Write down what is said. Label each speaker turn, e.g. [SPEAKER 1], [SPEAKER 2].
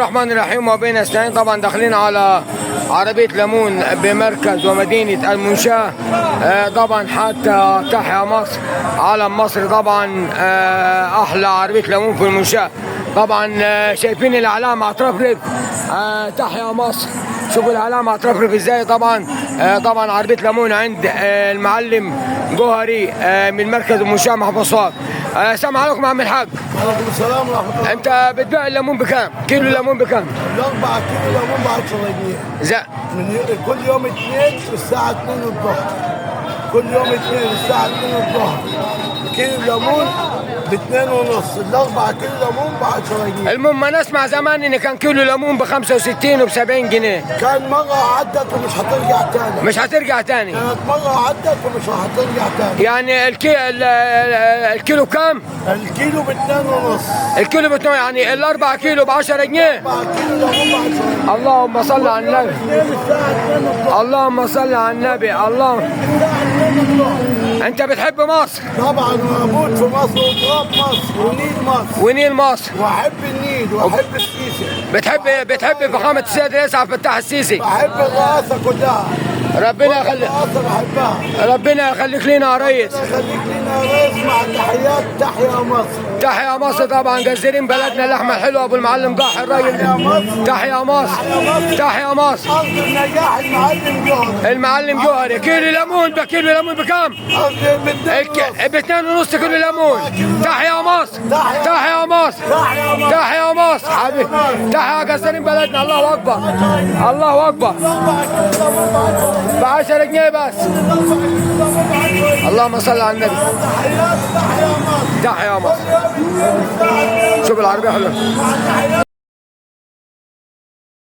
[SPEAKER 1] الرحمن الرحيم وبه نستعين. طبعا داخلين على عربية ليمون بمركز ومدينة المنشاة. طبعا حتى تحيا مصر، علم مصر. طبعا أحلى عربية ليمون في المنشاة. طبعا شايفين الإعلام هترفرف تحيا مصر. شوفوا الإعلام هترفرف ازاي. طبعا عربية ليمون عند المعلم جوهري من مركز المنشاة محافظ سوهاج. السلام عليكم يا عم الحاج.
[SPEAKER 2] وعليكم السلام ورحمة الله.
[SPEAKER 1] انت بتبيع الليمون بكام؟ كيلو الليمون بكام؟
[SPEAKER 2] ال4 كيلو ليمون ب 10 جنيه. من كل يوم اثنين الساعة 2 الظهر. كل يوم اثنين الساعة 2 الظهر. كيلو ليمون ب2 ونص، ال4 كيلو ليمون ب 10 جنيه.
[SPEAKER 1] المهم انا اسمع زمان ان كان كيلو ليمون ب 65 وب 70 جنيه.
[SPEAKER 2] كان مرة عدت ومش هترجع تاني.
[SPEAKER 1] مش هترجع تاني.
[SPEAKER 2] كانت مرة عدت ومش هترجع تاني.
[SPEAKER 1] يعني الكيلو بكام؟
[SPEAKER 2] الكيلو ب2 ونص.
[SPEAKER 1] الكيلو ب2، يعني ال4 كيلو ب 10 جنيه.
[SPEAKER 2] 4 كيلو ليمون ب 10 جنيه.
[SPEAKER 1] اللهم صل على النبي.
[SPEAKER 2] الساعة 2 الظهر.
[SPEAKER 1] اللهم صل على النبي. اللهم انت بتحب مصر؟
[SPEAKER 2] طبعا موجود في مصر وتراب مصر ونيل مصر.
[SPEAKER 1] ونيل مصر.
[SPEAKER 2] واحب النيل واحب السيسي.
[SPEAKER 1] بتحب فخامة السيد الرئيس عبد الفتاح السيسي.
[SPEAKER 2] بحب الرئاسة كلها.
[SPEAKER 1] ربنا يخليك.
[SPEAKER 2] الرئاسة بحبها.
[SPEAKER 1] ربنا يخليك لينا يا ريس.
[SPEAKER 2] يخليك لنا يا ريس. مع تحيات تحيا مصر.
[SPEAKER 1] تحيا مصر. طبعا جزيرين بلدنا اللحمة الحلوة ابو المعلم ضاحي الراجل. تحيا ممصر. تحيا مصر.
[SPEAKER 2] أرض النجاح المعلم جوهري.
[SPEAKER 1] المعلم جوهري. كيلو ليمون بكيلو ليمون بكام؟ ب2 ونص كيلو ليمون. تحيا مصر. تحيا مصر. تحيا مصر حبيبي. تحيا جزيرين بلدنا. الله اكبر. الله اكبر. ب 10 جنيه بس. اللهم صل على النبي. تحيا مصر. شوف العربية حلوة.